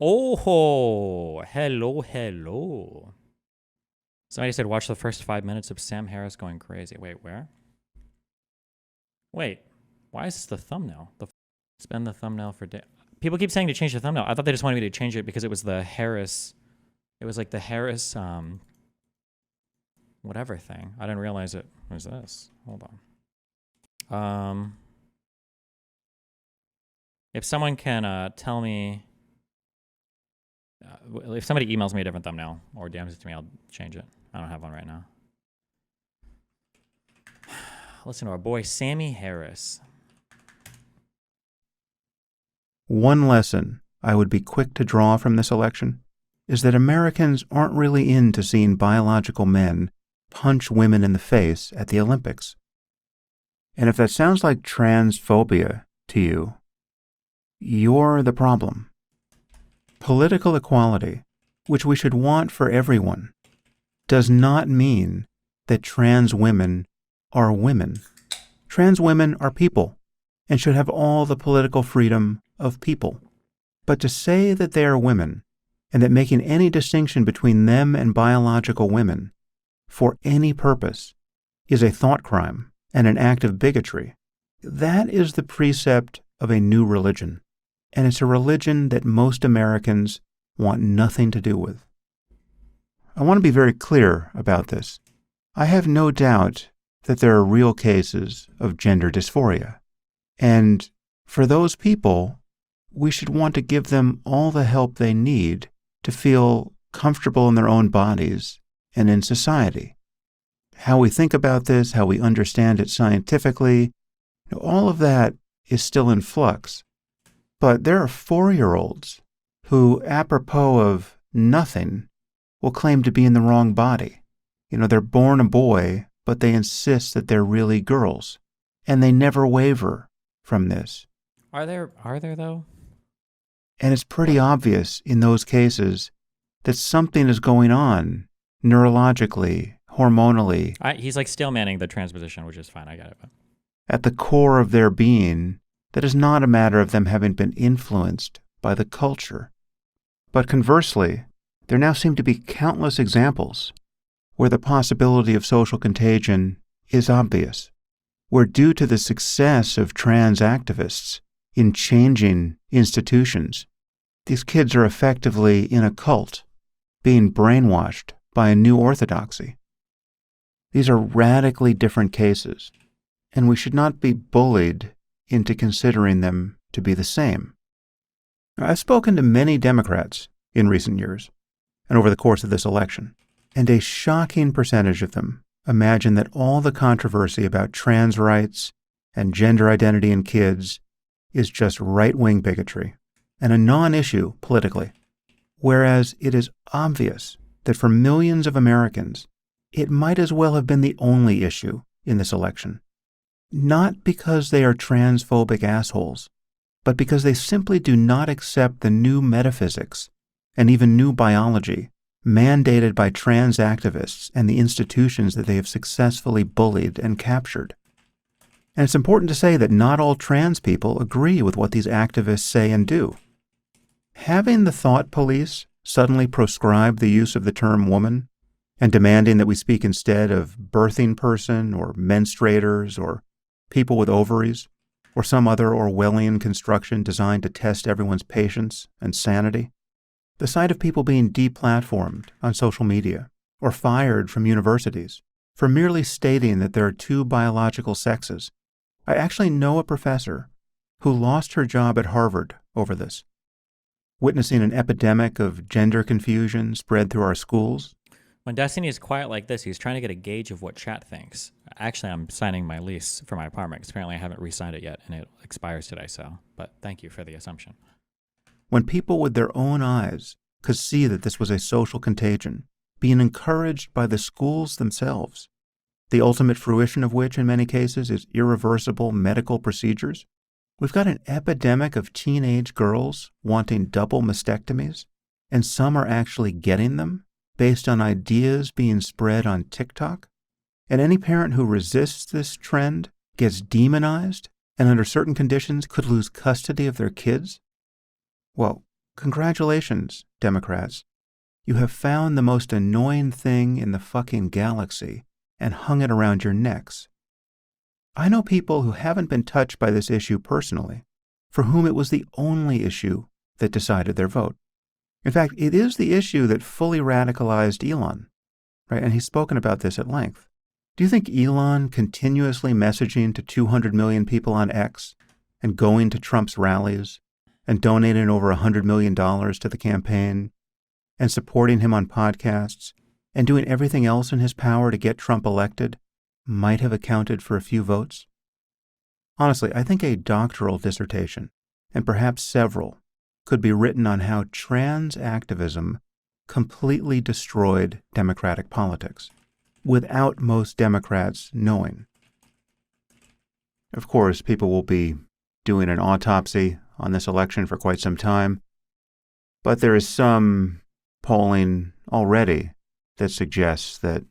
Oh, hello, hello. Somebody said watch the first 5 minutes of Sam Harris going crazy. Wait, where? Wait, why is this the thumbnail? It's been the thumbnail for days. People keep saying to change the thumbnail. I thought they just wanted me to change it because it was the Harris. It was like the Harris, whatever thing. I didn't realize it was this. Hold on. If someone can tell me, if somebody emails me a different thumbnail or DMs it to me, I'll change it. I don't have one right now. Listen to our boy Sammy Harris. One lesson I would be quick to draw from this election is that Americans aren't really into seeing biological men punch women in the face at the Olympics. And if that sounds like transphobia to you, you're the problem. Political equality, which we should want for everyone, does not mean that trans women are women. Trans women are people and should have all the political freedom of people. But to say that they are women and that making any distinction between them and biological women for any purpose is a thought crime and an act of bigotry, that is the precept of a new religion. And it's a religion that most Americans want nothing to do with. I want to be very clear about this. I have no doubt that there are real cases of gender dysphoria. And for those people, we should want to give them all the help they need to feel comfortable in their own bodies and in society. How we think about this, how we understand it scientifically, all of that is still in flux. But there are 4-year-olds who, apropos of nothing, will claim to be in the wrong body. They're born a boy, but they insist that they're really girls. And they never waver from this. Are there though? And it's pretty obvious in those cases that something is going on neurologically, hormonally. He's like still manning the transposition, which is fine. I get it. But at the core of their being, that is not a matter of them having been influenced by the culture. But conversely, there now seem to be countless examples where the possibility of social contagion is obvious, where due to the success of trans activists in changing institutions, these kids are effectively in a cult, being brainwashed by a new orthodoxy. These are radically different cases, and we should not be bullied into considering them to be the same. I've spoken to many Democrats in recent years and over the course of this election, and a shocking percentage of them imagine that all the controversy about trans rights and gender identity in kids is just right-wing bigotry and a non-issue politically, whereas it is obvious that for millions of Americans, it might as well have been the only issue in this election. Not because they are transphobic assholes, but because they simply do not accept the new metaphysics and even new biology mandated by trans activists and the institutions that they have successfully bullied and captured. And it's important to say that not all trans people agree with what these activists say and do. Having the thought police suddenly proscribe the use of the term woman and demanding that we speak instead of birthing person or menstruators or people with ovaries, or some other Orwellian construction designed to test everyone's patience and sanity. The sight of people being deplatformed on social media or fired from universities for merely stating that there are two biological sexes. I actually know a professor who lost her job at Harvard over this. Witnessing an epidemic of gender confusion spread through our schools. When Destiny is quiet like this, he's trying to get a gauge of what chat thinks. Actually, I'm signing my lease for my apartment because apparently I haven't re-signed it yet, and it expires today, but thank you for the assumption. When people with their own eyes could see that this was a social contagion, being encouraged by the schools themselves, the ultimate fruition of which in many cases is irreversible medical procedures, we've got an epidemic of teenage girls wanting double mastectomies, and some are actually getting them based on ideas being spread on TikTok. And any parent who resists this trend gets demonized and under certain conditions could lose custody of their kids. Well, Congratulations, Democrats. You have found the most annoying thing in the fucking galaxy and hung it around your necks. I know people who haven't been touched by this issue personally, for whom it was the only issue that decided their vote. In fact, it is the issue that fully radicalized Elon, right? And he's spoken about this at length. Do you think Elon continuously messaging to 200 million people on X and going to Trump's rallies and donating over $100 million to the campaign and supporting him on podcasts and doing everything else in his power to get Trump elected might have accounted for a few votes? Honestly, I think a doctoral dissertation, and perhaps several, could be written on how trans activism completely destroyed Democratic politics, without most Democrats knowing. Of course, people will be doing an autopsy on this election for quite some time, but there is some polling already that suggests that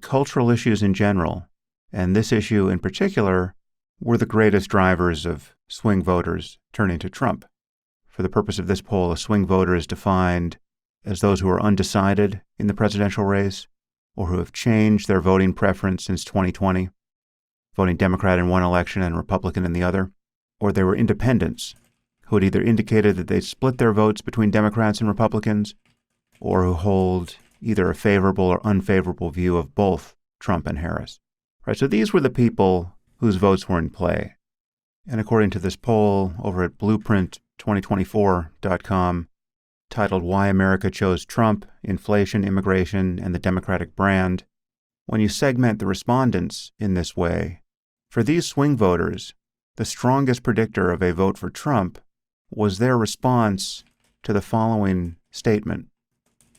cultural issues in general, and this issue in particular, were the greatest drivers of swing voters turning to Trump. For the purpose of this poll, a swing voter is defined as those who are undecided in the presidential race or who have changed their voting preference since 2020, voting Democrat in one election and Republican in the other, or they were independents who had either indicated that they split their votes between Democrats and Republicans or who hold either a favorable or unfavorable view of both Trump and Harris. Right, so these were the people whose votes were in play. And according to this poll over at blueprint2024.com, titled Why America Chose Trump, Inflation, Immigration, and the Democratic Brand, when you segment the respondents in this way, for these swing voters, the strongest predictor of a vote for Trump was their response to the following statement.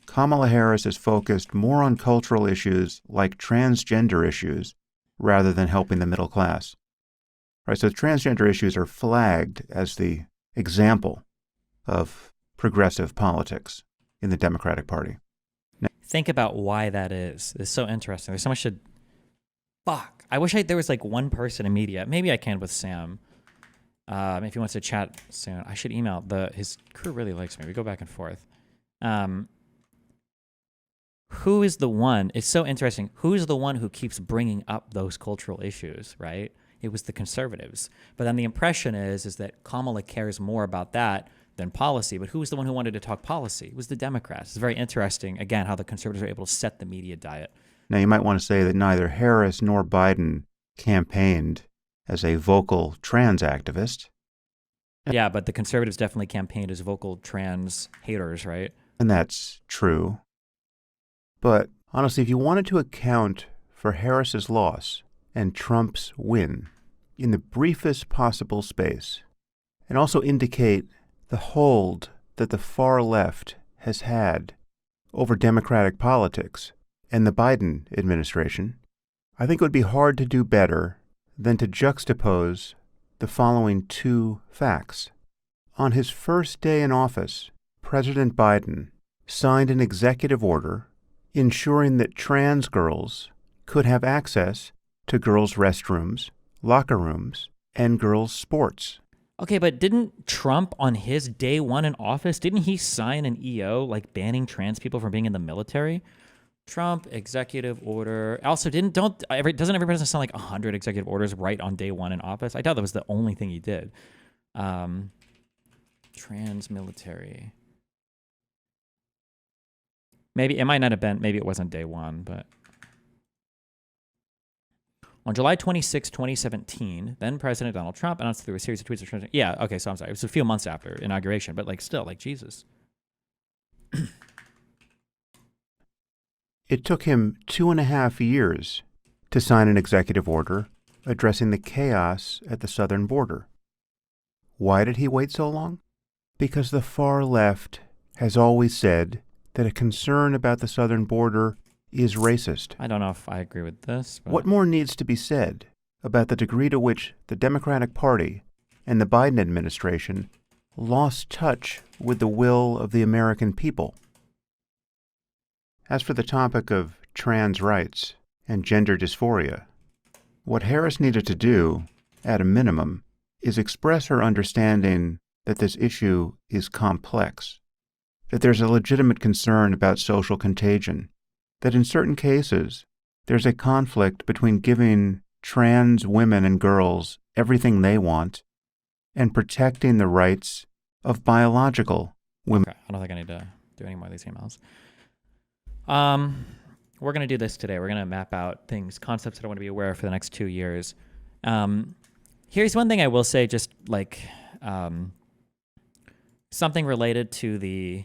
Kamala Harris is focused more on cultural issues like transgender issues rather than helping the middle class. Right, so transgender issues are flagged as the example of progressive politics in the Democratic Party. Now, Think about why that is. It's so interesting. There's so much to... Fuck. I wish there was like one person in media. Maybe I can with Sam. If he wants to chat soon. I should email. His crew really likes me. We go back and forth. Who is the one? It's so interesting. Who's the one who keeps bringing up those cultural issues, right? It was the conservatives. But then the impression is that Kamala cares more about that than policy. But who was the one who wanted to talk policy? It was the Democrats. It's very interesting, again, how the conservatives are able to set the media diet. Now, you might want to say that neither Harris nor Biden campaigned as a vocal trans activist. Yeah, but the conservatives definitely campaigned as vocal trans haters, right? And that's true. But honestly, if you wanted to account for Harris's loss and Trump's win in the briefest possible space, and also indicate the hold that the far left has had over Democratic politics and the Biden administration, I think it would be hard to do better than to juxtapose the following two facts. On his first day in office, President Biden signed an executive order ensuring that trans girls could have access to girls' restrooms, locker rooms, and girls' sports. Okay, but didn't Trump on his day one in office, didn't he sign an EO like banning trans people from being in the military? Trump executive order. Also, doesn't every president sign like 100 executive orders right on day one in office? I thought that was the only thing he did. Trans military. Maybe it might not have been. Maybe it wasn't day one, but on July 26, 2017, then President Donald Trump announced through a series of tweets. Yeah, okay, so I'm sorry. It was a few months after inauguration, but like still, like Jesus. It took him 2.5 years to sign an executive order addressing the chaos at the southern border. Why did he wait so long? Because the far left has always said that a concern about the southern border is racist. I don't know if I agree with this. But... What more needs to be said about the degree to which the Democratic Party and the Biden administration lost touch with the will of the American people? As for the topic of trans rights and gender dysphoria, what Harris needed to do, at a minimum, is express her understanding that this issue is complex that there's a legitimate concern about social contagion, that in certain cases, there's a conflict between giving trans women and girls everything they want and protecting the rights of biological women. Okay, I don't think I need to do any more of these emails. We're going to do this today. We're going to map out concepts that I want to be aware of for the next 2 years. Here's one thing I will say, just like something related to the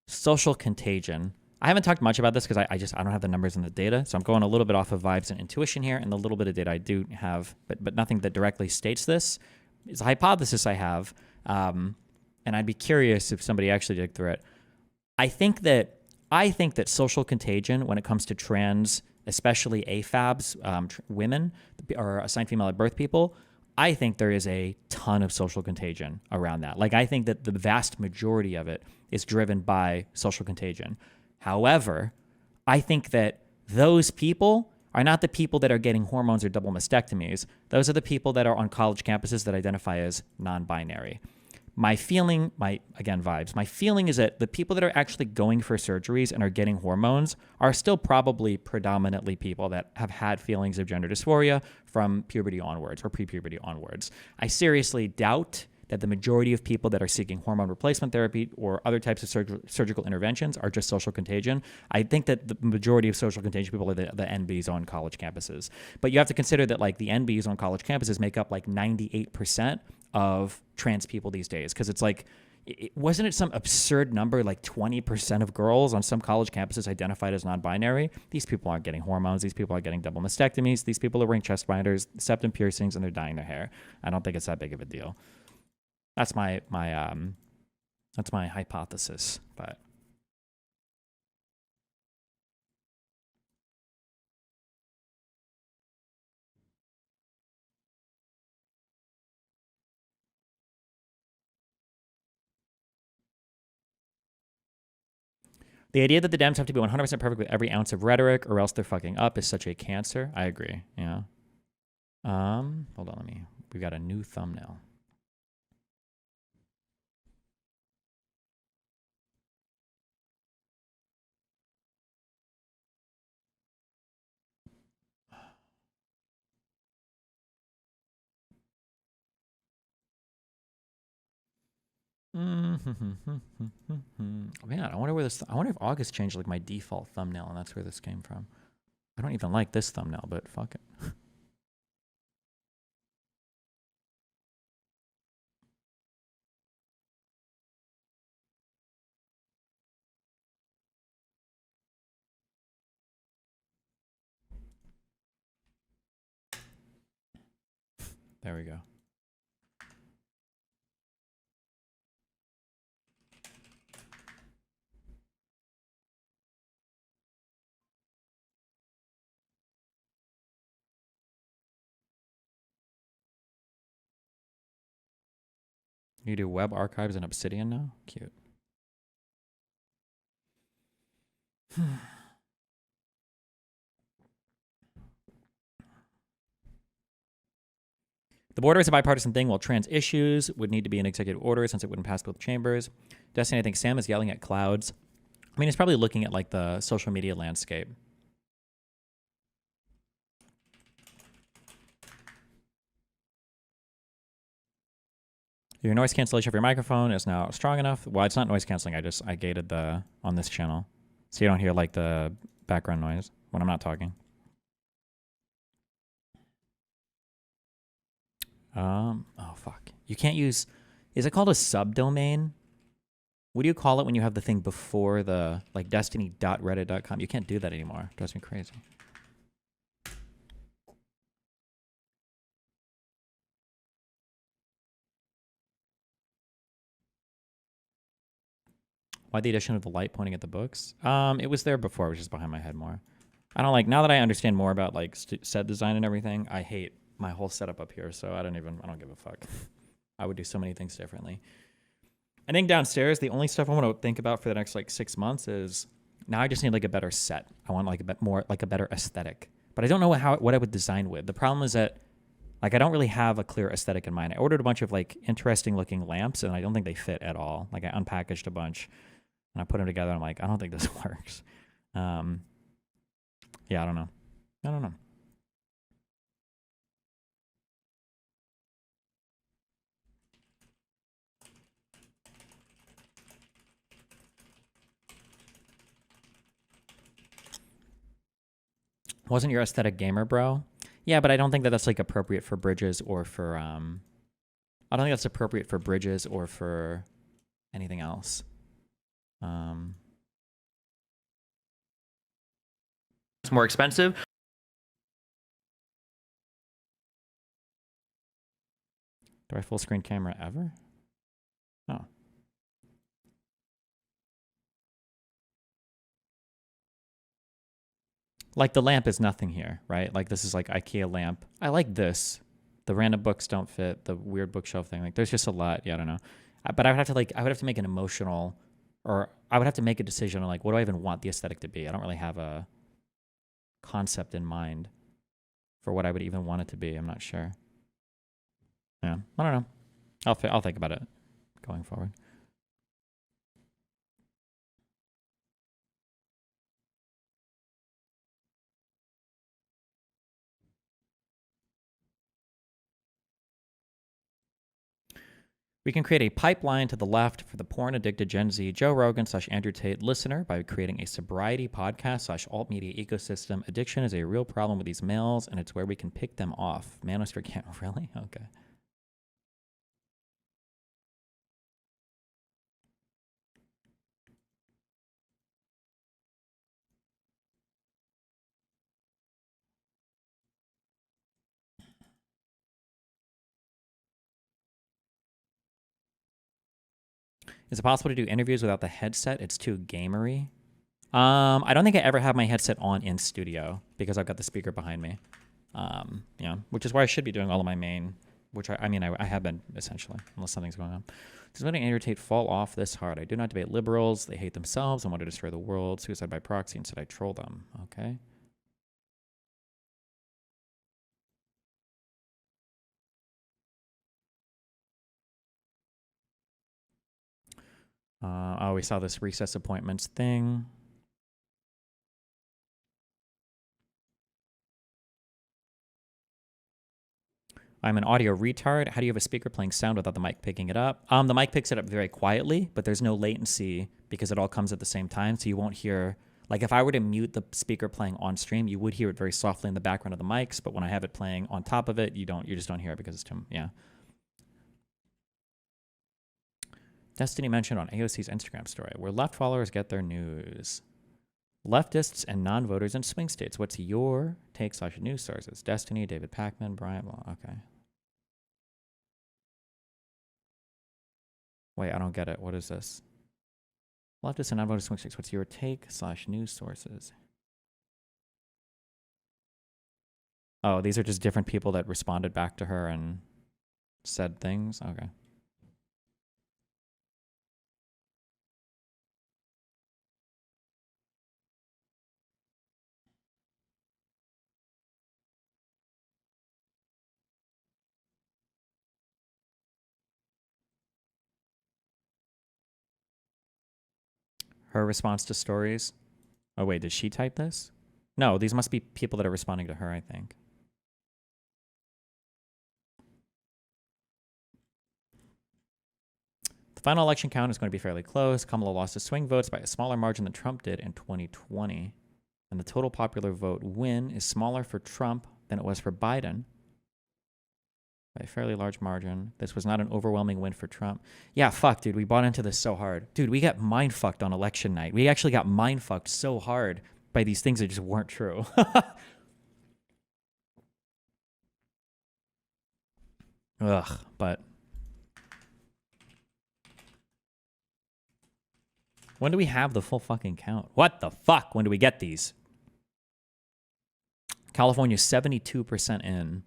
social contagion. I haven't talked much about this because I don't have the numbers and the data, so I'm going a little bit off of vibes and intuition here, and the little bit of data I do have, but nothing that directly states this. It's a hypothesis I have, and I'd be curious if somebody actually dig through it. I think that social contagion, when it comes to trans, especially AFABs, women or assigned female at birth people, I think there is a ton of social contagion around that. Like, I think that the vast majority of it is driven by social contagion. However, I think that those people are not the people that are getting hormones or double mastectomies. Those are the people that are on college campuses that identify as non-binary. My feeling is that the people that are actually going for surgeries and are getting hormones are still probably predominantly people that have had feelings of gender dysphoria from puberty onwards or pre-puberty onwards. I seriously doubt that the majority of people that are seeking hormone replacement therapy or other types of surgical interventions are just social contagion. I think that the majority of social contagion people are the NBs on college campuses. But you have to consider that like the NBs on college campuses make up like 98% of trans people these days. Because it's like, wasn't it some absurd number, like 20% of girls on some college campuses identified as non-binary? These people aren't getting hormones. These people aren't getting double mastectomies. These people are wearing chest binders, septum piercings, and they're dyeing their hair. I don't think it's that big of a deal. That's my hypothesis, but the idea that the Dems have to be 100% perfect with every ounce of rhetoric or else they're fucking up is such a cancer. I agree. Yeah. Hold on, we got a new thumbnail. Man, I wonder if August changed like my default thumbnail and that's where this came from. I don't even like this thumbnail, but fuck it. There we go. You do web archives in Obsidian now? Cute. The border is a bipartisan thing, while trans issues would need to be an executive order since it wouldn't pass both chambers. Destiny, I think Sam is yelling at clouds. I mean, he's probably looking at like the social media landscape. Your noise cancellation of your microphone is now strong enough. Well, it's not noise canceling. I gated on this channel, so you don't hear like the background noise when I'm not talking. Oh fuck. You can't use, is it called a subdomain? What do you call it when you have the thing before the like destiny.reddit.com? You can't do that anymore. It drives me crazy. Why the addition of the light pointing at the books? It was there before. It was just behind my head more. I don't like, now that I understand more about like set design and everything, I hate my whole setup up here. So I don't give a fuck. I would do so many things differently. I think downstairs, the only stuff I want to think about for the next like 6 months is now I just need like a better set. I want like a bit more, like a better aesthetic, but I don't know what I would design with. The problem is that like, I don't really have a clear aesthetic in mind. I ordered a bunch of like interesting looking lamps and I don't think they fit at all. Like I unpackaged a bunch. And I put them together. I'm like, I don't think this works. Yeah, I don't know. I don't know. Wasn't your aesthetic gamer, bro? Yeah, but I don't think that that's like appropriate for bridges or for I don't think that's appropriate for bridges or for anything else. It's more expensive. Do I full screen camera ever? Oh. Like the lamp is nothing here, right? Like this is like IKEA lamp. I like this. The random books don't fit. The weird bookshelf thing. Like there's just a lot. Yeah, I don't know. But I would have to make an emotional, or I would have to make a decision on like, what do I even want the aesthetic to be? I don't really have a concept in mind for what I would even want it to be. I'm not sure. Yeah, I don't know. I'll think about it going forward. We can create a pipeline to the left for the porn-addicted Gen Z Joe Rogan / Andrew Tate listener by creating a sobriety podcast / alt media ecosystem. Addiction is a real problem with these males, and it's where we can pick them off. Manosphere can't really? Okay. Is it possible to do interviews without the headset? It's too gamery. I don't think I ever have my headset on in studio because I've got the speaker behind me. Yeah, which is where I should be doing all of my main, which I have been essentially, unless something's going on. Does letting Andrew Tate fall off this hard? I do not debate liberals. They hate themselves and want to destroy the world. Suicide by proxy. Instead, I troll them. Okay. Oh, we saw this recess appointments thing. I'm an audio retard. How do you have a speaker playing sound without the mic picking it up? The mic picks it up very quietly, but there's no latency because it all comes at the same time. So you won't hear, like if I were to mute the speaker playing on stream, you would hear it very softly in the background of the mics. But when I have it playing on top of it, you just don't hear it because it's too, yeah. Destiny mentioned on AOC's Instagram story, where left followers get their news. Leftists and non-voters in swing states. What's your take / news sources? Destiny, David Pakman, Brian. Well, okay. Wait, I don't get it. What is this? Leftists and non-voters swing states. What's your take / news sources? Oh, these are just different people that responded back to her and said things? Okay. Her response to stories. Oh, wait, did she type this? No, these must be people that are responding to her, I think. The final election count is going to be fairly close. Kamala lost to swing votes by a smaller margin than Trump did in 2020. And the total popular vote win is smaller for Trump than it was for Biden by a fairly large margin. This was not an overwhelming win for Trump. Yeah, fuck, dude. We bought into this so hard. Dude, we got mind fucked on election night. We actually got mind fucked so hard by these things that just weren't true. Ugh, but when do we have the full fucking count? What the fuck? When do we get these? California 72% in.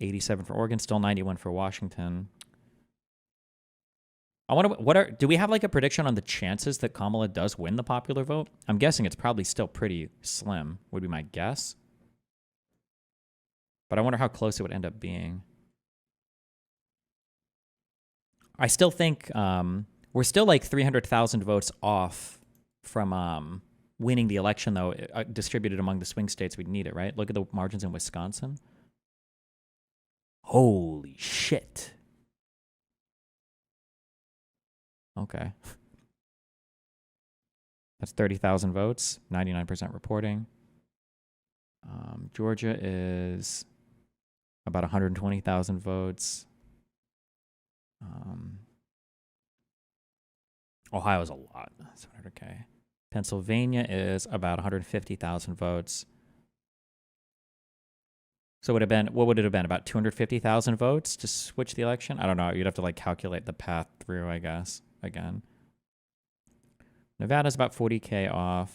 87 for Oregon, still 91 for Washington. I wonder do we have like a prediction on the chances that Kamala does win the popular vote? I'm guessing it's probably still pretty slim, would be my guess. But I wonder how close it would end up being. I still think We're still like 300,000 votes off from winning the election, though, distributed among the swing states. We'd need it, right? Look at the margins in Wisconsin. Holy shit. Okay. That's 30,000 votes, 99% reporting. Georgia is about 120,000 votes. Ohio's a lot, 700K. Pennsylvania is about 150,000 votes. So what would it have been? About 250,000 votes to switch the election? I don't know. You'd have to like calculate the path through, I guess, again. Nevada's about 40K off.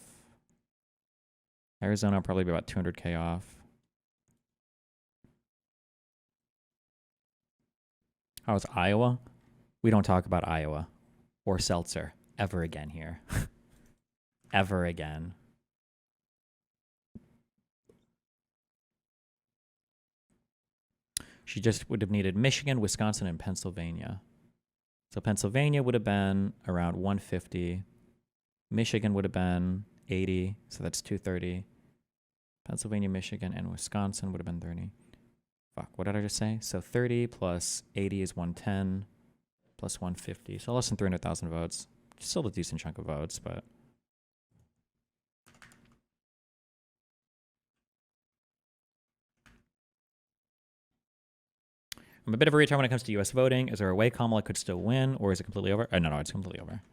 Arizona will probably be about 200K off. How's Iowa? We don't talk about Iowa or seltzer ever again here. Ever again. She just would have needed Michigan, Wisconsin, and Pennsylvania. So Pennsylvania would have been around 150. Michigan would have been 80, so that's 230. Pennsylvania, Michigan, and Wisconsin would have been 30. Fuck, what did I just say? So 30 plus 80 is 110 plus 150. So less than 300,000 votes. Still a decent chunk of votes, but... I'm a bit of a retard when it comes to U.S. voting. Is there a way Kamala could still win, or is it completely over? No, it's completely over.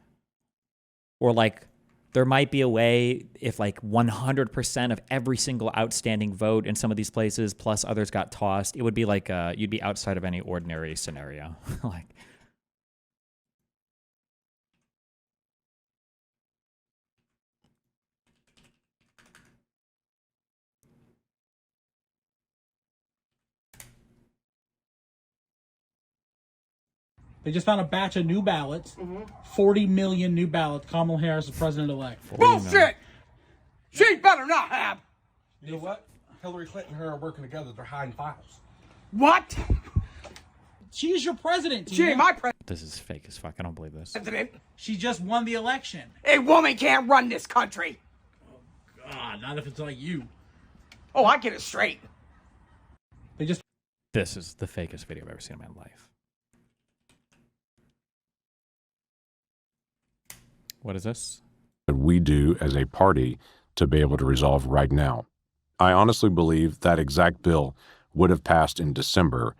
Or like, there might be a way if like 100% of every single outstanding vote in some of these places, plus others got tossed, it would be like you'd be outside of any ordinary scenario. Like, They just found a batch of new ballots. 40 million new ballots. Kamala Harris is president-elect. Bullshit! She better not have. You know what? Hillary Clinton and her are working together. They're hiding files. What? She's your president, She ain't my this is fake as fuck. I don't believe this. president. She just won the election. A woman can't run this country. God, not if it's like you. Oh, I get it straight. They just... This is the fakest video I've ever seen in my life. What is this? That we do as a party to be able to resolve right now. I honestly believe that exact bill would have passed in December,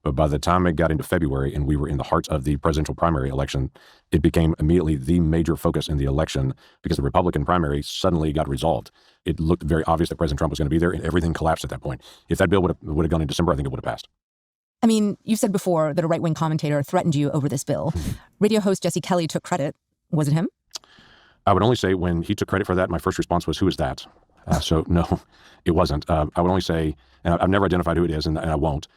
but by the time it got into February and we were in the heart of the presidential primary election, it became immediately the major focus in the election because the Republican primary suddenly got resolved. It looked very obvious that President Trump was going to be there and everything collapsed at that point. If that bill would have gone in December, I think it would have passed. I mean, you said before that a right-wing commentator threatened you over this bill. Radio host Jesse Kelly took credit. Was it him? I would only say when he took credit for that, my first response was, who is that? So no, it wasn't. I would only say, and I've never identified who it is, and I won't.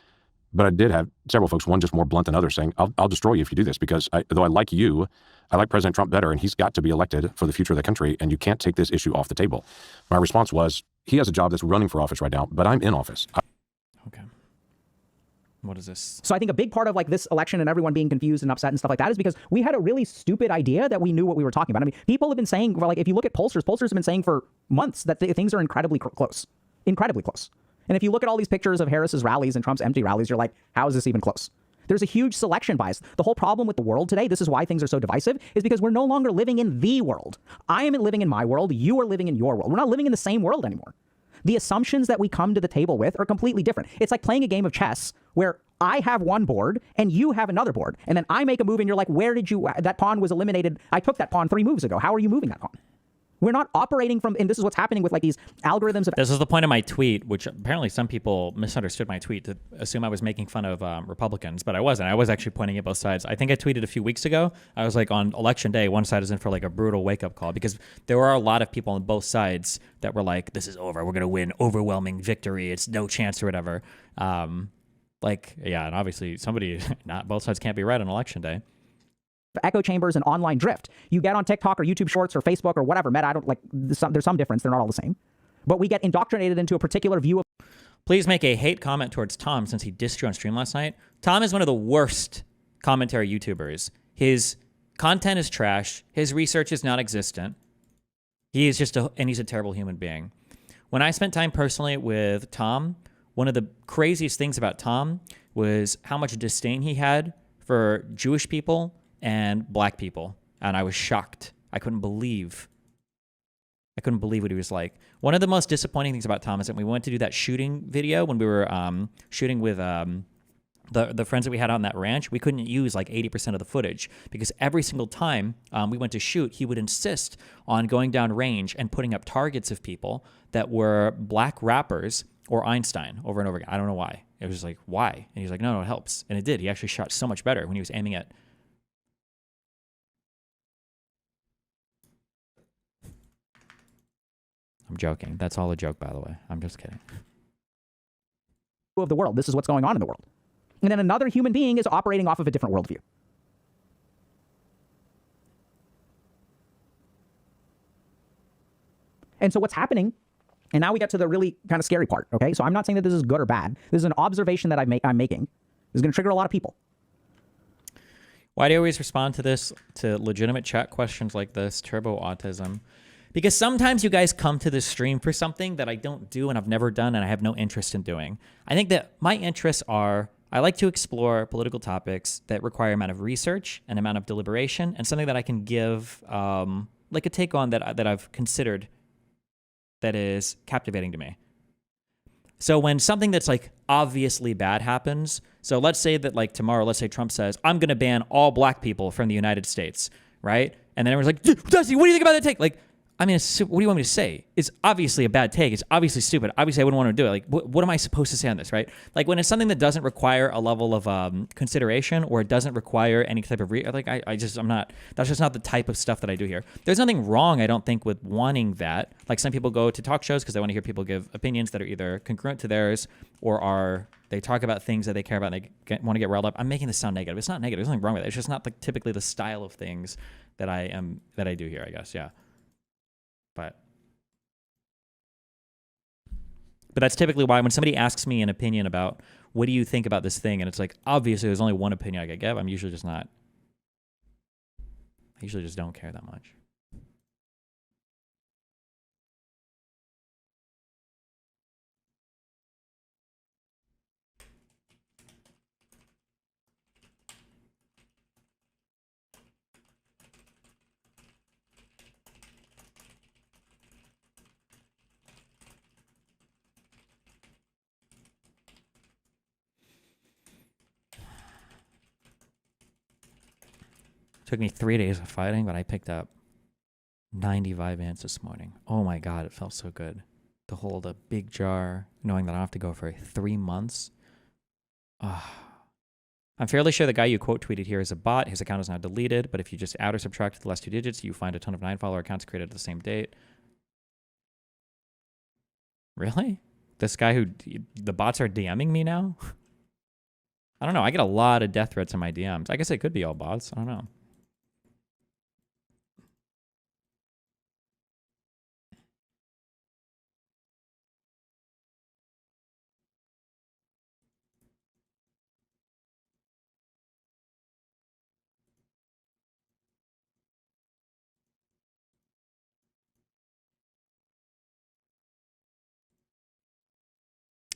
But I did have several folks, one just more blunt than others, saying, I'll destroy you if you do this, because though I like you, I like President Trump better, and he's got to be elected for the future of the country, and you can't take this issue off the table. My response was, he has a job that's running for office right now, but I'm in office. Okay. What is this? So I think a big part of like this election and everyone being confused and upset and stuff like that is because we had a really stupid idea that we knew what we were talking about. I mean, people have been saying, well, like, if you look at pollsters have been saying for months that things are incredibly close. Incredibly close. And if you look at all these pictures of Harris's rallies and Trump's empty rallies, you're like, how is this even close? There's a huge selection bias. The whole problem with the world today, this is why things are so divisive, is because we're no longer living in the world. I am living in my world. You are living in your world. We're not living in the same world anymore. The assumptions that we come to the table with are completely different. It's like playing a game of chess where I have one board and you have another board. And then I make a move and you're like, where did you, that pawn was eliminated. I took that pawn 3 moves ago. How are you moving that pawn? We're not operating from, and this is what's happening with like these algorithms of... This is the point of my tweet, which apparently some people misunderstood my tweet to assume I was making fun of Republicans, but I wasn't. I was actually pointing at both sides. I think I tweeted a few weeks ago. I was like, on election day, one side is in for like a brutal wake-up call because there were a lot of people on both sides that were like, this is over. We're going to win overwhelming victory. It's no chance or whatever. Like, yeah, and obviously somebody, not both sides can't be right on election day. Echo chambers and online drift. You get on TikTok or YouTube Shorts or Facebook or whatever. Meta, I don't like, there's some difference. They're not all the same. But we get indoctrinated into a particular view of... Please make a hate comment towards Tom since he dissed you on stream last night. Tom is one of the worst commentary YouTubers. His content is trash. His research is non-existent. He is just and he's a terrible human being. When I spent time personally with Tom, one of the craziest things about Tom was how much disdain he had for Jewish people and black people. And I was shocked. I couldn't believe what he was like. One of the most disappointing things about Tom is that we went to do that shooting video when we were shooting with the friends that we had on that ranch. We couldn't use like 80% of the footage because every single time we went to shoot, he would insist on going down range and putting up targets of people that were black rappers or Einstein over and over again. I don't know why. It was like, why? And he's like, no, it helps. And it did. He actually shot so much better when he was aiming at. I'm joking. That's all a joke, by the way. I'm just kidding. Of the world. This is what's going on in the world. And then another human being is operating off of a different worldview. And so what's happening, and now we get to the really kind of scary part, okay? So I'm not saying that this is good or bad. This is an observation that I'm making. This is going to trigger a lot of people. Why do you always respond to this, to legitimate chat questions like this, turbo autism? Because sometimes you guys come to this stream for something that I don't do and I've never done and I have no interest in doing. I think that my interests are, I like to explore political topics that require amount of research, an amount of deliberation, and something that I can give like a take on that I've considered that is captivating to me. So when something that's like obviously bad happens, so let's say that like tomorrow, let's say Trump says, I'm going to ban all black people from the United States, right? And then everyone's like, Dusty, what do you think about that take? Like, I mean, what do you want me to say? It's obviously a bad take. It's obviously stupid. Obviously, I wouldn't want to do it. Like, what am I supposed to say on this, right? Like, when it's something that doesn't require a level of consideration or it doesn't require any type of I'm not. That's just not the type of stuff that I do here. There's nothing wrong, I don't think, with wanting that. Like, some people go to talk shows because they want to hear people give opinions that are either congruent to theirs or they talk about things that they care about and they want to get riled up. I'm making this sound negative. It's not negative. There's nothing wrong with it. It's just not typically the style of things that I do here, I guess. Yeah. But that's typically why when somebody asks me an opinion about what do you think about this thing, and it's like, obviously there's only one opinion I could give, I usually just don't care that much. Took me 3 days of fighting, but I picked up 95 ants this morning. Oh my God, it felt so good to hold a big jar, knowing that I don't have to go for 3 months. I'm fairly sure the guy you quote tweeted here is a bot. His account is now deleted, but if you just add or subtract the last 2 digits, you find a ton of 9-follower accounts created at the same date. Really? This guy the bots are DMing me now? I don't know. I get a lot of death threats in my DMs. I guess it could be all bots. I don't know.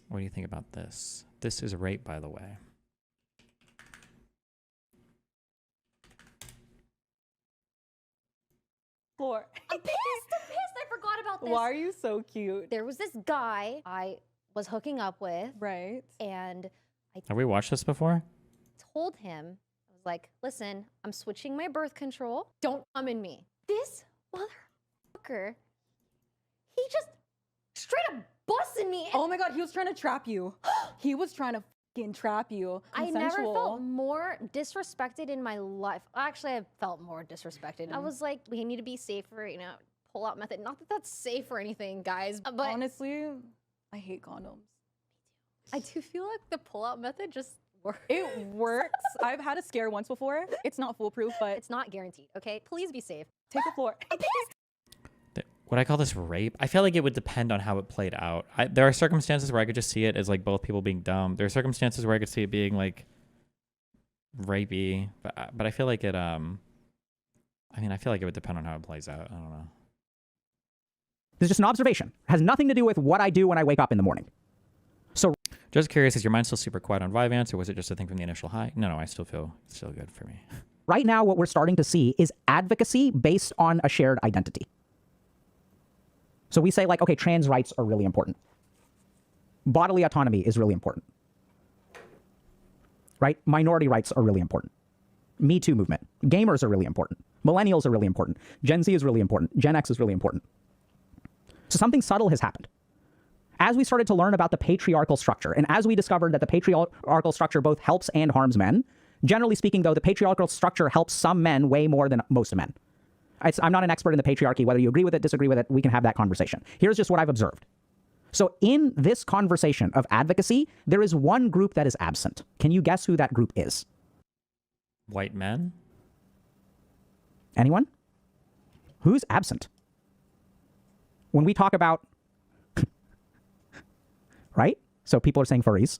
What do you think about this? This is rape, by the way. Floor. I'm pissed. I forgot about this. Why are you so cute? There was this guy I was hooking up with. Right. And Have we watched this before? told him, I was like, listen, I'm switching my birth control. Don't come in me. This motherfucker, he just straight up busted me. Oh my God, he was trying to trap you. He was trying to fucking trap you. I never felt more disrespected in my life. Actually, I felt more disrespected. I was like, we need to be safer, pull-out method. Not that that's safe or anything, guys. But honestly, I hate condoms. I do feel like the pull-out method just works. It works. I've had a scare once before. It's not foolproof, but it's not guaranteed, okay? Please be safe. Take the floor. I'm pissed. Would I call this rape? I feel like it would depend on how it played out. There are circumstances where I could just see it as like both people being dumb. There are circumstances where I could see it being like rapey, but I feel like it I mean, I feel like it would depend on how it plays out. I don't know. This is just an observation. It has nothing to do with what I do when I wake up in the morning. So just curious, is your mind still super quiet on Vyvanse, or was it just a thing from the initial high? No, I still feel it's still good for me. right now, what we're starting to see is advocacy based on a shared identity. So we say, like, okay, trans rights are really important. Bodily autonomy is really important. Right? Minority rights are really important. Me Too movement. Gamers are really important. Millennials are really important. Gen Z is really important. Gen X is really important. So something subtle has happened. As we started to learn about the patriarchal structure, and as we discovered that the patriarchal structure both helps and harms men, generally speaking, though, the patriarchal structure helps some men way more than most men. I'm not an expert in the patriarchy. Whether you agree with it, disagree with it, we can have that conversation. Here's just what I've observed. So in this conversation of advocacy, there is one group that is absent. Can you guess who that group is? White men? Anyone? Who's absent? When we talk about, right? So people are saying furries.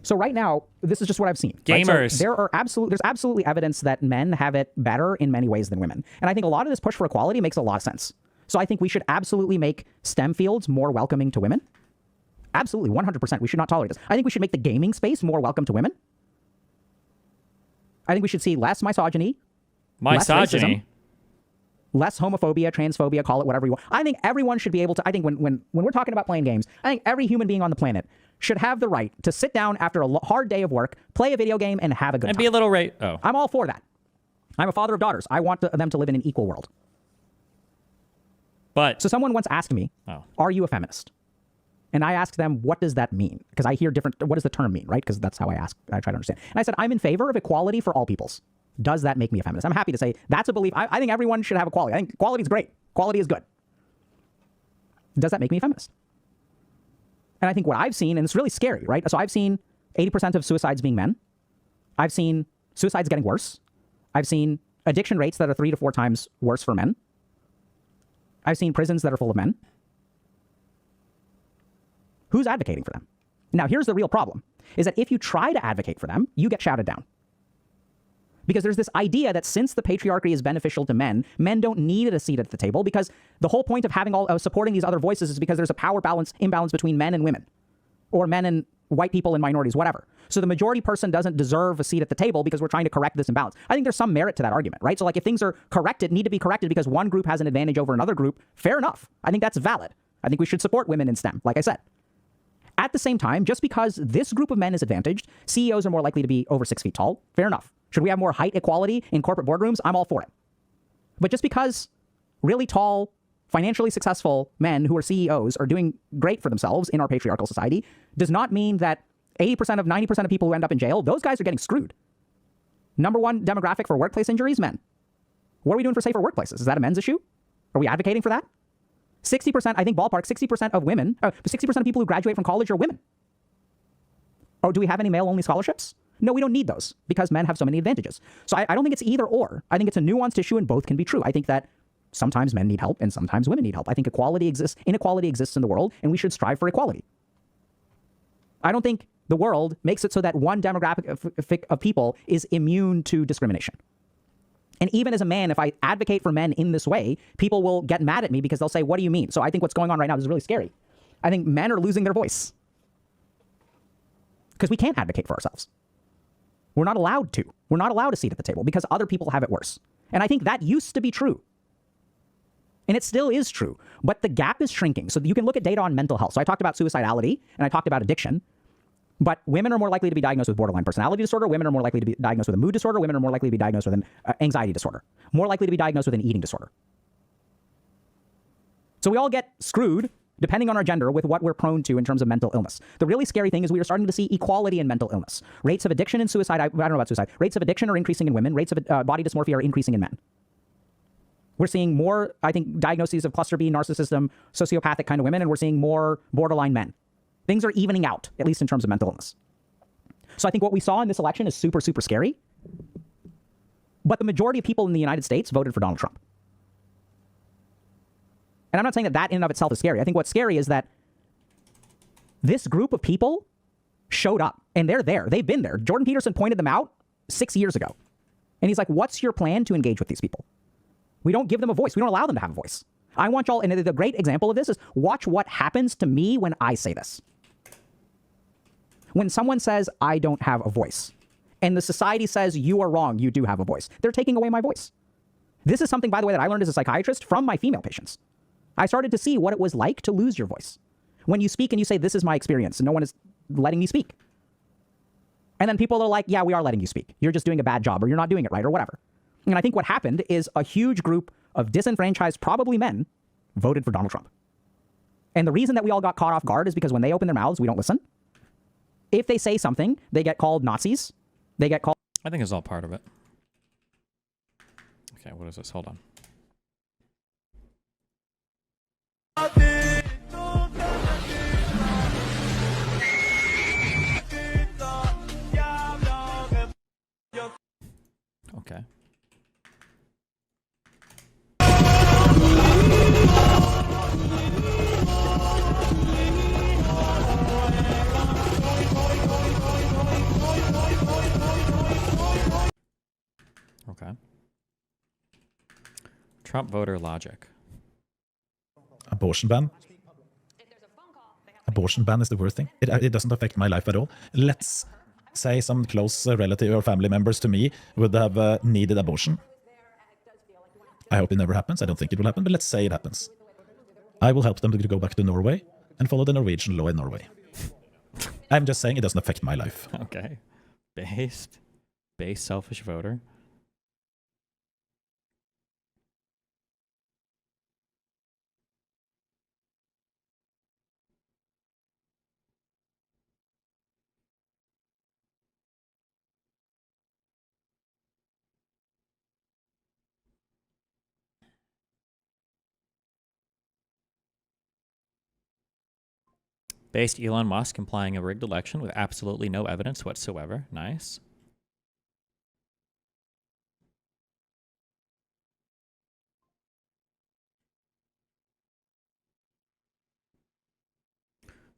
So right now, this is just what I've seen. Gamers. Right? So there's absolutely evidence that men have it better in many ways than women. And I think a lot of this push for equality makes a lot of sense. So I think we should absolutely make STEM fields more welcoming to women. Absolutely, 100%. We should not tolerate this. I think we should make the gaming space more welcome to women. I think we should see less misogyny. Less racism, less homophobia, transphobia, call it whatever you want. I think everyone should be able to, I think when we're talking about playing games, I think every human being on the planet should have the right to sit down after a hard day of work, play a video game, and have a good time. And be a little I'm all for that. I'm a father of daughters. I want them to live in an equal world. But so someone once asked me, are you a feminist? And I asked them, what does that mean? Because I hear different, what does the term mean, right? Because that's how I try to understand. And I said, I'm in favor of equality for all peoples. Does that make me a feminist? I'm happy to say that's a belief. I think everyone should have equality. I think equality is great. Equality is good. Does that make me a feminist? And I think what I've seen, and it's really scary, right? So I've seen 80% of suicides being men. I've seen suicides getting worse. I've seen addiction rates that are 3 to 4 times worse for men. I've seen prisons that are full of men. Who's advocating for them? Now, here's the real problem, is that if you try to advocate for them, you get shouted down. Because there's this idea that since the patriarchy is beneficial to men, men don't need a seat at the table, because the whole point of having supporting these other voices is because there's a power imbalance between men and women, or men and white people and minorities, whatever. So the majority person doesn't deserve a seat at the table because we're trying to correct this imbalance. I think there's some merit to that argument, right? So like if things are need to be corrected because one group has an advantage over another group, fair enough. I think that's valid. I think we should support women in STEM, like I said. At the same time, just because this group of men is advantaged, CEOs are more likely to be over 6 feet tall. Fair enough. Should we have more height equality in corporate boardrooms? I'm all for it. But just because really tall, financially successful men who are CEOs are doing great for themselves in our patriarchal society does not mean that 90% of people who end up in jail, those guys are getting screwed. Number one demographic for workplace injuries, men. What are we doing for safer workplaces? Is that a men's issue? Are we advocating for that? 60%, I think ballpark, 60% of women, 60% of people who graduate from college are women. Or do we have any male-only scholarships? No, we don't need those because men have so many advantages. So I don't think it's either or. I think it's a nuanced issue and both can be true. I think that sometimes men need help and sometimes women need help. I think inequality exists in the world and we should strive for equality. I don't think the world makes it so that one demographic of people is immune to discrimination. And even as a man, if I advocate for men in this way, people will get mad at me because they'll say, what do you mean? So I think what's going on right now is really scary. I think men are losing their voice because we can't advocate for ourselves. We're not allowed to. We're not allowed a seat at the table because other people have it worse. And I think that used to be true. And it still is true. But the gap is shrinking. So you can look at data on mental health. So I talked about suicidality and I talked about addiction. But women are more likely to be diagnosed with borderline personality disorder. Women are more likely to be diagnosed with a mood disorder. Women are more likely to be diagnosed with an anxiety disorder. More likely to be diagnosed with an eating disorder. So we all get screwed, depending on our gender, with what we're prone to in terms of mental illness. The really scary thing is we are starting to see equality in mental illness. Rates of addiction and suicide, I don't know about suicide. Rates of addiction are increasing in women. Rates of body dysmorphia are increasing in men. We're seeing more, I think, diagnoses of cluster B, narcissism, sociopathic kind of women, and we're seeing more borderline men. Things are evening out, at least in terms of mental illness. So I think what we saw in this election is super, super scary. But the majority of people in the United States voted for Donald Trump. And I'm not saying that in and of itself is scary. I think what's scary is that this group of people showed up, and they're there. They've been there. Jordan Peterson pointed them out 6 years ago. And he's like, what's your plan to engage with these people? We don't give them a voice. We don't allow them to have a voice. I want y'all, and the great example of this is watch what happens to me when I say this. When someone says, I don't have a voice, and the society says, you are wrong, you do have a voice, they're taking away my voice. This is something, by the way, that I learned as a psychiatrist from my female patients. I started to see what it was like to lose your voice. When you speak and you say, this is my experience, and no one is letting me speak. And then people are like, yeah, we are letting you speak. You're just doing a bad job, or you're not doing it right, or whatever. And I think what happened is a huge group of disenfranchised, probably men, voted for Donald Trump. And the reason that we all got caught off guard is because when they open their mouths, we don't listen. If they say something, they get called Nazis. They get called... I think it's all part of it. Okay, what is this? Hold on. Okay. Okay. Trump voter logic. Abortion ban. Abortion ban is the worst thing. It doesn't affect my life at all. Let's say some close relative or family members to me would have needed abortion. I hope it never happens. I don't think it will happen, but let's say it happens. I will help them to go back to Norway and follow the Norwegian law in Norway. I'm just saying it doesn't affect my life. Okay. Base selfish voter. Based Elon Musk implying a rigged election with absolutely no evidence whatsoever. Nice.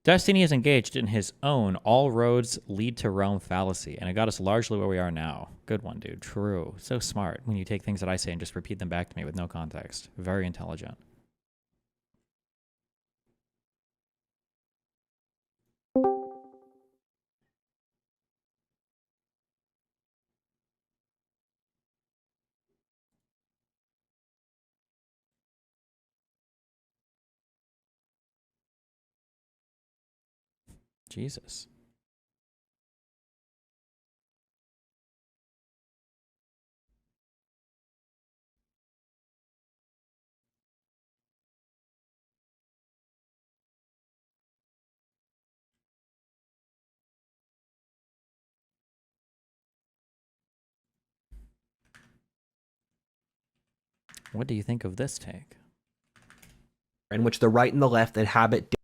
Destiny is engaged in his own all roads lead to Rome fallacy, and it got us largely where we are now. Good one, dude. True. So smart when you take things that I say and just repeat them back to me with no context. Very intelligent. Jesus. What do you think of this take? In which the right and the left inhabit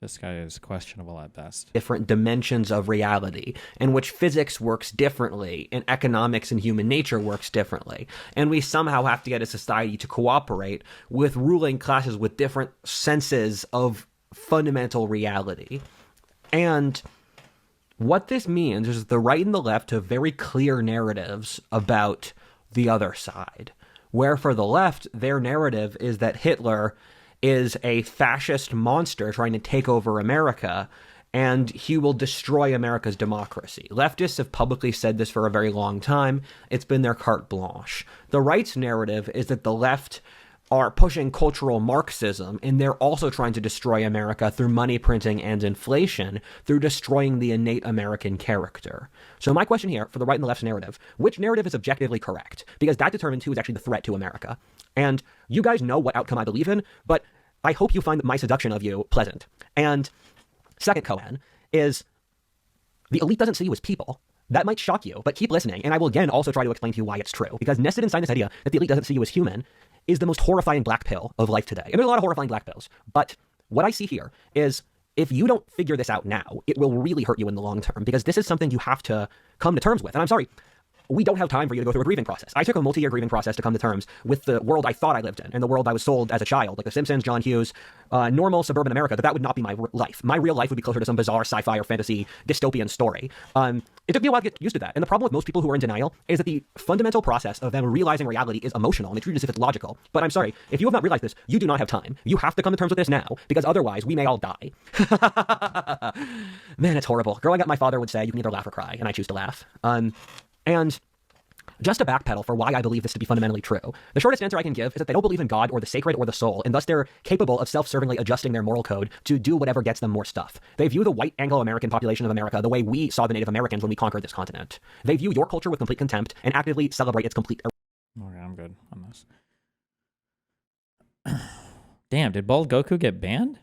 this guy is questionable at best. different dimensions of reality, in which physics works differently and economics and human nature works differently. And we somehow have to get a society to cooperate with ruling classes with different senses of fundamental reality. And what this means is the right and the left have very clear narratives about the other side. Where for the left, their narrative is that Hitler is a fascist monster trying to take over America, and he will destroy America's democracy. Leftists have publicly said this for a very long time. It's been their carte blanche. The right's narrative is that the left are pushing cultural Marxism, and they're also trying to destroy America through money printing and inflation, through destroying the innate American character. So my question here, for the right and the left's narrative, which narrative is objectively correct? Because that determines who is actually the threat to America. And you guys know what outcome I believe in, but I hope you find my seduction of you pleasant. And second koan is the elite doesn't see you as people. That might shock you, but keep listening, and I will again also try to explain to you why it's true. Because nested inside this idea that the elite doesn't see you as human is the most horrifying black pill of life today. And there's a lot of horrifying black pills, but what I see here is if you don't figure this out now, it will really hurt you in the long term, because this is something you have to come to terms with. And I'm sorry, we don't have time for you to go through a grieving process. I took a multi-year grieving process to come to terms with the world I thought I lived in and the world I was sold as a child, like The Simpsons, John Hughes, normal suburban America, that would not be my life. My real life would be closer to some bizarre sci-fi or fantasy dystopian story. It took me a while to get used to that. And the problem with most people who are in denial is that the fundamental process of them realizing reality is emotional and they treat it as if it's logical. But I'm sorry, if you have not realized this, you do not have time. You have to come to terms with this now, because otherwise we may all die. Man, it's horrible. Growing up, my father would say, you can either laugh or cry, and I choose to laugh. And just to backpedal for why I believe this to be fundamentally true, the shortest answer I can give is that they don't believe in God or the sacred or the soul, and thus they're capable of self-servingly adjusting their moral code to do whatever gets them more stuff. They view the white Anglo-American population of America the way we saw the Native Americans when we conquered this continent. They view your culture with complete contempt and actively celebrate its complete... Okay, I'm good on this. Damn, did Bald Goku get banned?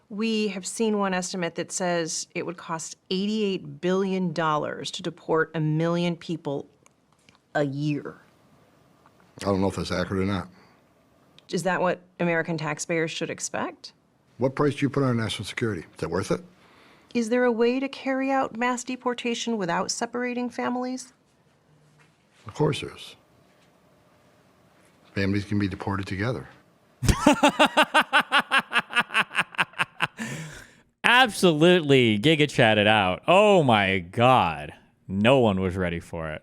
We have seen one estimate that says it would cost $88 billion to deport 1 million people a year. I don't know if that's accurate or not. Is that what American taxpayers should expect? What price do you put on national security? Is that worth it? Is there a way to carry out mass deportation without separating families? Of course there is. Families can be deported together. Absolutely giga chatted out. Oh my God. No one was ready for it.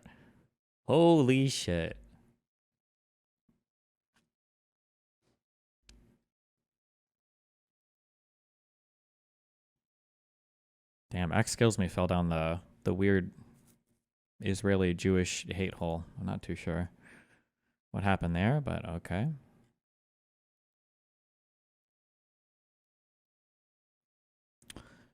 Holy shit. Damn, X Kills Me fell down the weird Israeli Jewish hate hole. I'm not too sure what happened there, but okay.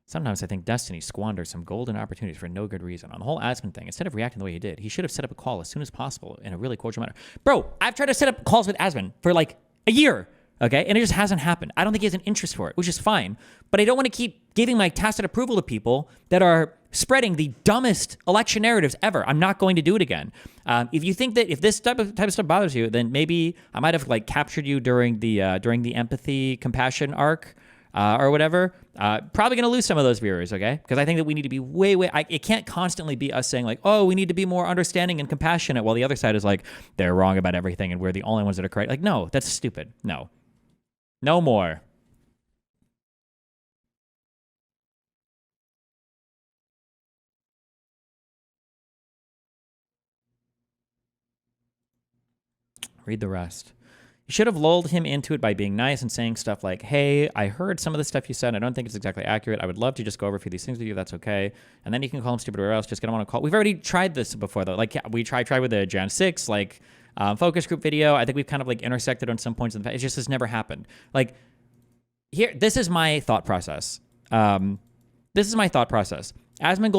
Sometimes I think Destiny squanders some golden opportunities for no good reason. On the whole Aspen thing, instead of reacting the way he did, he should have set up a call as soon as possible in a really cordial manner. Bro, I've tried to set up calls with Aspen for like a year, okay? And it just hasn't happened. I don't think he has an interest for it, which is fine. But I don't want to keep giving my tacit approval to people that are spreading the dumbest election narratives ever. I'm not going to do it again. If you think that if this type of stuff bothers you, then maybe I might have like captured you during the empathy compassion arc. Or whatever, probably going to lose some of those viewers, okay? Because I think that we need to be it can't constantly be us saying like, oh, we need to be more understanding and compassionate, while the other side is like, they're wrong about everything and we're the only ones that are correct. Like, no, that's stupid. No. No more. Read the rest. You should have lulled him into it by being nice and saying stuff like, hey, I heard some of the stuff you said. I don't think it's exactly accurate. I would love to just go over a few of these things with you. That's okay. And then you can call him stupid or else. Just get him on a call. We've already tried this before, though. Like, yeah, we tried with the Jan 6, like, focus group video. I think we've kind of, like, intersected on some points. It just has never happened. Like, this is my thought process. Asmongold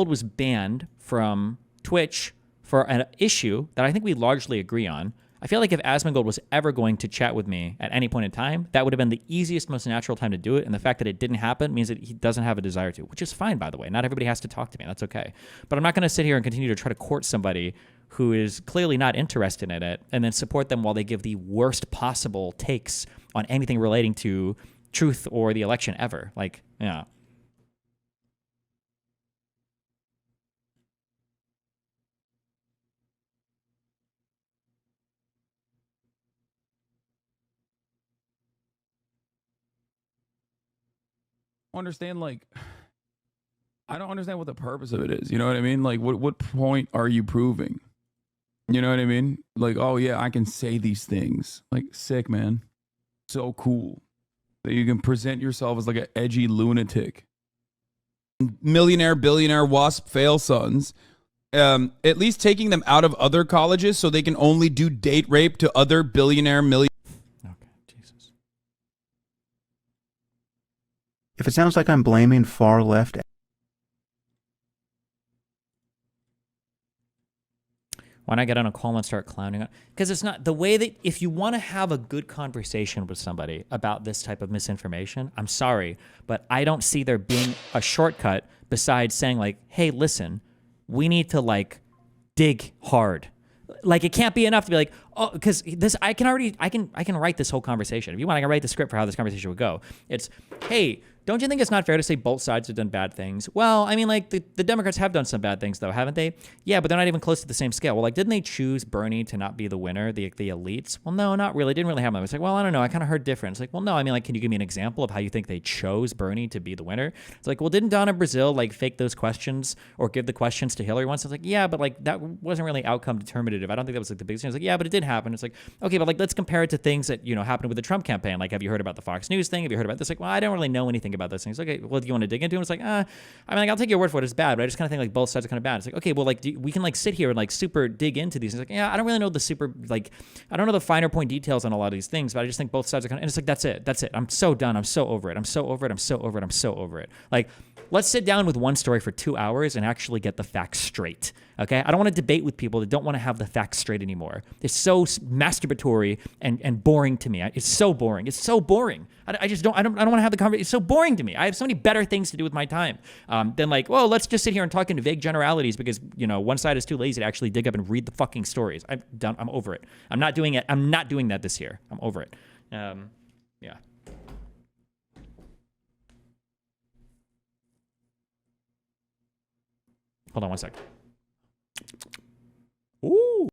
was banned from Twitch for an issue that I think we largely agree on. I feel like if Asmongold was ever going to chat with me at any point in time, that would have been the easiest, most natural time to do it. And the fact that it didn't happen means that he doesn't have a desire to, which is fine, by the way. Not everybody has to talk to me. That's okay. But I'm not going to sit here and continue to try to court somebody who is clearly not interested in it and then support them while they give the worst possible takes on anything relating to truth or the election ever. Like, yeah. Understand, like, I don't understand what the purpose of it is. You know what I mean? Like, what point are you proving? You know what I mean? Like, oh yeah, I can say these things. Like, sick, man. So cool that you can present yourself as like an edgy lunatic. Millionaire, billionaire, WASP fail sons. At least taking them out of other colleges so they can only do date rape to other billionaire, If it sounds like I'm blaming far left... Why not get on a call and start clowning? Because it's not the way that if you want to have a good conversation with somebody about this type of misinformation, I'm sorry, but I don't see there being a shortcut besides saying like, hey, listen, we need to like dig hard. Like it can't be enough to be like, oh, because this I can write this whole conversation. If you want, I can write the script for how this conversation would go. It's, hey, don't you think it's not fair to say both sides have done bad things? Well, I mean, like the Democrats have done some bad things though, haven't they? Yeah, but they're not even close to the same scale. Well, like, didn't they choose Bernie to not be the winner, the elites? Well, no, not really. It didn't really happen. It's like, well, I don't know. I kind of heard different. It's like, well, no, I mean, like, can you give me an example of how you think they chose Bernie to be the winner? It's like, well, didn't Donna Brazil like fake those questions or give the questions to Hillary once? It's like, yeah, but like that wasn't really outcome determinative. I don't think that was like the biggest thing. It's like, yeah, but it did happen. It's like, okay, but like let's compare it to things that, you know, happened with the Trump campaign. Like, have you heard about the Fox News thing? Have you heard about this? Like, well, I don't really know anything about those things. Okay, well, do you want to dig into it? It's like, I mean, like, I'll take your word for it. It's bad, but I just kind of think like both sides are kind of bad. It's like, okay, well, like we can like sit here and like super dig into these. It's like, yeah, I don't really know the super, like, I don't know the finer point details on a lot of these things, but I just think both sides are kind of, and it's like, that's it. I'm so done. I'm so over it. I'm so over it. Like, let's sit down with one story for 2 hours and actually get the facts straight. Okay, I don't want to debate with people that don't want to have the facts straight anymore. It's so masturbatory and boring to me. It's so boring. I just don't want to have the conversation. It's so boring to me. I have so many better things to do with my time than like, well, let's just sit here and talk in vague generalities because, you know, one side is too lazy to actually dig up and read the fucking stories. I'm done. I'm over it. I'm not doing it. I'm not doing that this year. I'm over it. Yeah. Hold on one sec. Ooh.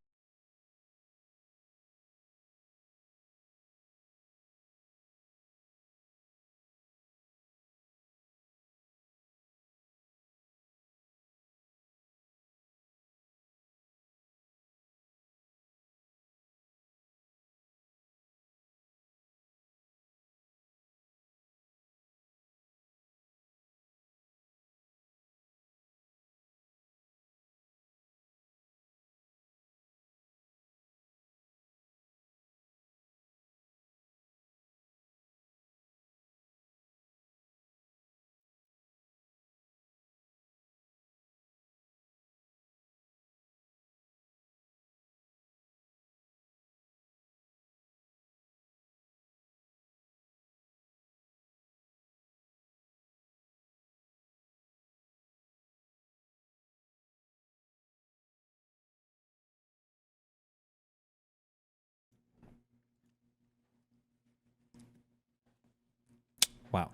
Wow.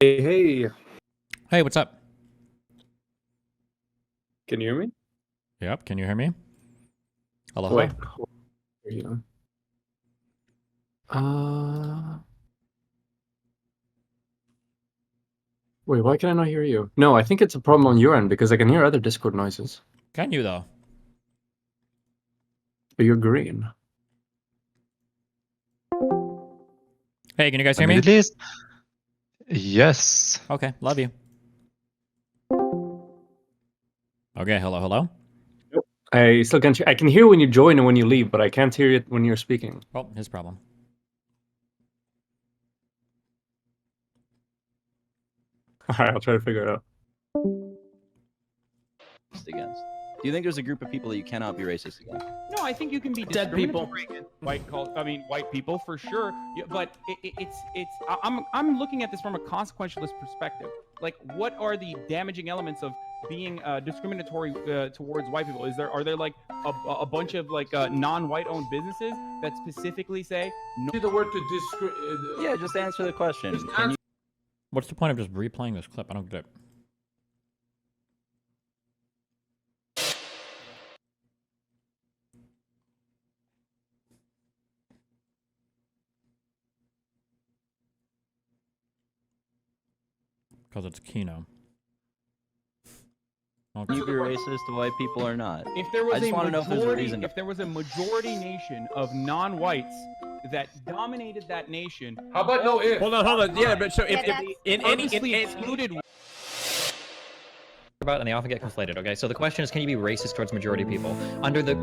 Hey. Hey, what's up? Can you hear me? Yep. Can you hear me? Hello. Wait. Hello? Here you go. Wait, why can I not hear you? No, I think it's a problem on your end because I can hear other Discord noises. Can you though? But you're green. Hey, can you guys hear me? At least. Yes. Okay. Love you. Okay. Hello. I still can't. I can hear when you join and when you leave, but I can't hear it when you're speaking. Well, his problem. All right, I'll try to figure it out. Against. Do you think there's a group of people that you cannot be racist against? No, I think you can be Dead people. white people for sure. Yeah, but I'm looking at this from a consequentialist perspective. Like, what are the damaging elements of being discriminatory towards white people? Are there like a bunch of like non-white owned businesses that specifically say no? The word to Yeah, just answer the question. What's the point of just replaying this clip? I don't get it. Because it's Kino. Can you be racist to white people or not? If there was I just want to know if there's a reason. If there was a majority nation of non-whites that dominated that nation. How about no if? Hold on. Yeah, but so if purposely excluded. About and they often get conflated. Okay, so the question is, can you be racist towards majority people under the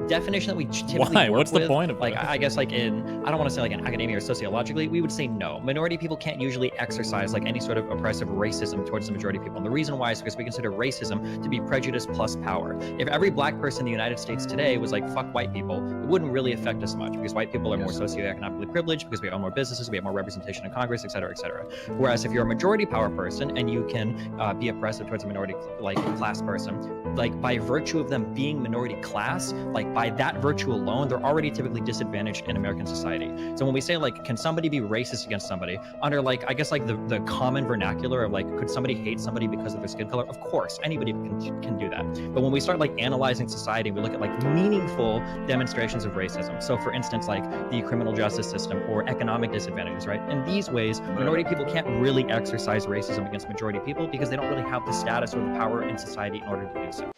definition that we typically Why? work What's the with, point of like that? I guess like in I don't want to say like in academia or sociologically, we would say no. Minority people can't usually exercise like any sort of oppressive racism towards the majority people, and the reason why is because we consider racism to be prejudice plus power. If every black person in the United States today was like fuck white people, it wouldn't really affect us much because white people are more socioeconomically privileged because we own more businesses, we have more representation in Congress, et cetera, et cetera. Whereas if you're a majority power person and you can be oppressive towards a minority like class person, like by virtue of them being minority class, like by that virtue alone, they're already typically disadvantaged in American society. So when we say like, can somebody be racist against somebody under like, I guess like the common vernacular of like, could somebody hate somebody because of their skin color? Of course, anybody can do that. But when we start like analyzing society, we look at like meaningful demonstrations of racism. So for instance, like the criminal justice system or economic disadvantages, right? In these ways, minority people can't really exercise racism against majority people because they don't really have the status or the power in society in order to do so.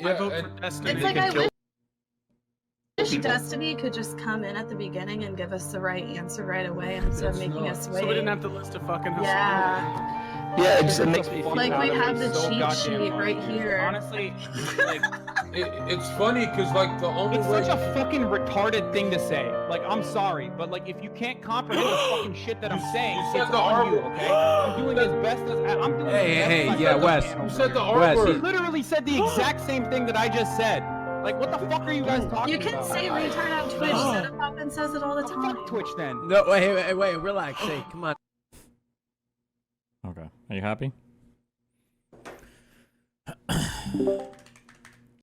I vote for Destiny. It's like I wish Destiny could just come in at the beginning and give us the right answer right away instead of making us wait. So we didn't have to list a fucking Hasan. Yeah. It just makes me feel Like we have the so cheat goddamn sheet right funny. here. Honestly, like It's funny because like the only it's way such a fucking retarded thing to say. Like, I'm sorry, but like if you can't comprehend the fucking shit that I'm saying, said it's the on R you, word. okay? I'm doing as best as I'm doing. Hey, as best as I yeah, can Wes. over You said the here. R Wes, He word. literally said the exact same thing that I just said. Like, what the fuck are you guys talking You can about? say retard on Twitch. Set up and says it all the time. Fuck Twitch then. No, wait, relax. Hey, come on. Okay. Are you happy?